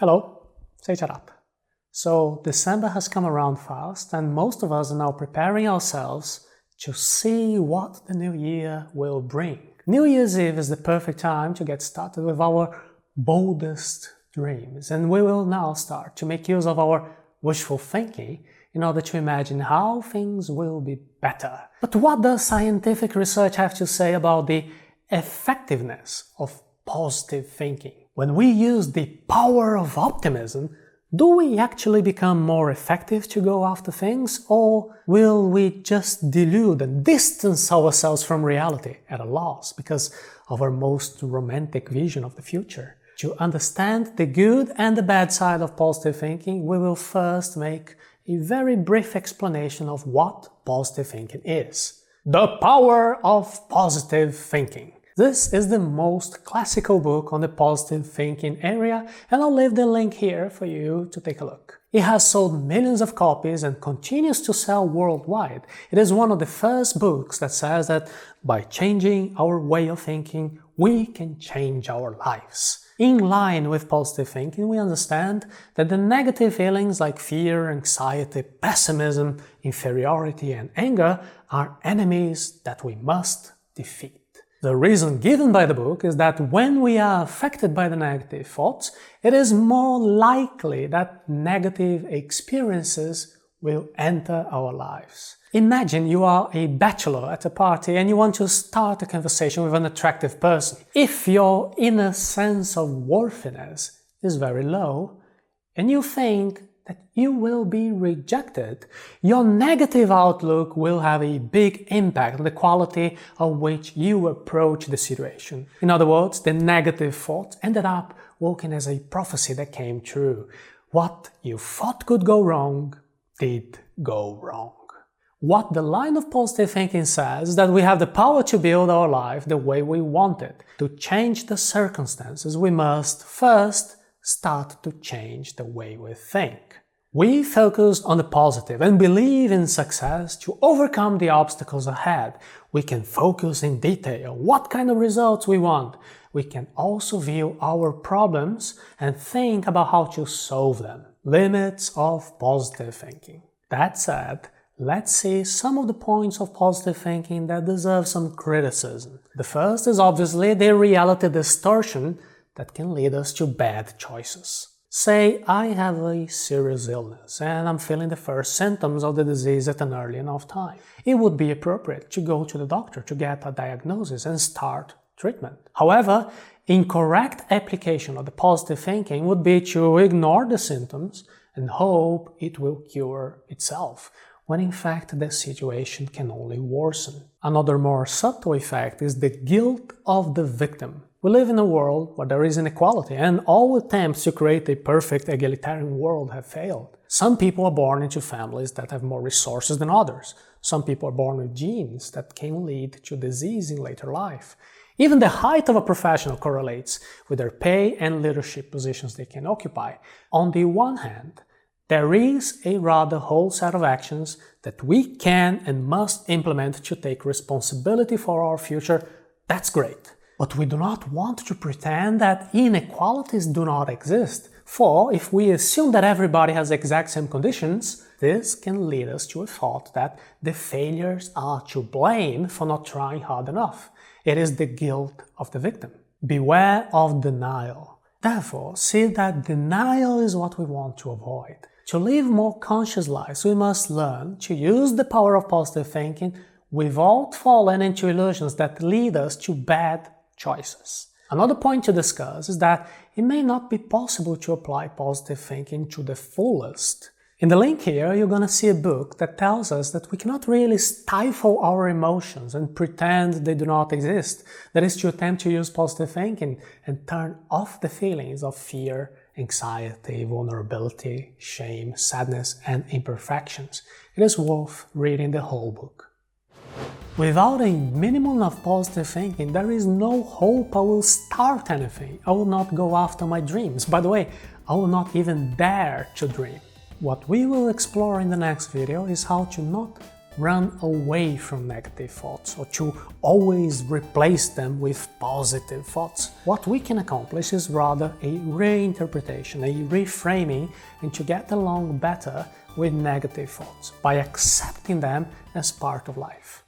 Hello, Seiiti Arata. So December has come around fast and most of us are now preparing ourselves to see what the new year will bring. New Year's Eve is the perfect time to get started with our boldest dreams, and we will now start to make use of our wishful thinking in order to imagine how things will be better. But what does scientific research have to say about the effectiveness of positive thinking? When we use the power of optimism, do we actually become more effective to go after things, or will we just delude and distance ourselves from reality at a loss because of our most romantic vision of the future? To understand the good and the bad side of positive thinking, we will first make a very brief explanation of what positive thinking is. The power of positive thinking. This is the most classical book on the positive thinking area, and I'll leave the link here for you to take a look. It has sold millions of copies and continues to sell worldwide. It is one of the first books that says that by changing our way of thinking, we can change our lives. In line with positive thinking, we understand that the negative feelings like fear, anxiety, pessimism, inferiority, and anger are enemies that we must defeat. The reason given by the book is that when we are affected by the negative thoughts, it is more likely that negative experiences will enter our lives. Imagine you are a bachelor at a party and you want to start a conversation with an attractive person. If your inner sense of worthiness is very low and you think that you will be rejected, your negative outlook will have a big impact on the quality of which you approach the situation. In other words, the negative thought ended up working as a prophecy that came true. What you thought could go wrong did go wrong. What the line of positive thinking says is that we have the power to build our life the way we want it. To change the circumstances, we must first start to change the way we think. We focus on the positive and believe in success to overcome the obstacles ahead. We can focus in detail on what kind of results we want. We can also view our problems and think about how to solve them. Limits of positive thinking. That said, let's see some of the points of positive thinking that deserve some criticism. The first is obviously the reality distortion that can lead us to bad choices. Say I have a serious illness and I'm feeling the first symptoms of the disease at an early enough time. It would be appropriate to go to the doctor to get a diagnosis and start treatment. However, incorrect application of the positive thinking would be to ignore the symptoms and hope it will cure itself, when in fact the situation can only worsen. Another more subtle effect is the guilt of the victim. We live in a world where there is inequality, and all attempts to create a perfect egalitarian world have failed. Some people are born into families that have more resources than others. Some people are born with genes that can lead to disease in later life. Even the height of a professional correlates with their pay and leadership positions they can occupy. On the one hand, there is a rather whole set of actions that we can and must implement to take responsibility for our future. That's great. But we do not want to pretend that inequalities do not exist. For if we assume that everybody has the exact same conditions, this can lead us to a thought that the failures are to blame for not trying hard enough. It is the guilt of the victim. Beware of denial. Therefore, see that denial is what we want to avoid. To live more conscious lives, we must learn to use the power of positive thinking without falling into illusions that lead us to bad choices. Another point to discuss is that it may not be possible to apply positive thinking to the fullest. In the link here, you're gonna see a book that tells us that we cannot really stifle our emotions and pretend they do not exist. That is to attempt to use positive thinking and turn off the feelings of fear, anxiety, vulnerability, shame, sadness, and imperfections. It is worth reading the whole book. Without a minimum of positive thinking, there is no hope I will start anything. I will not go after my dreams. By the way, I will not even dare to dream. What we will explore in the next video is how to not run away from negative thoughts or to always replace them with positive thoughts. What we can accomplish is rather a reinterpretation, a reframing, and to get along better with negative thoughts by accepting them as part of life.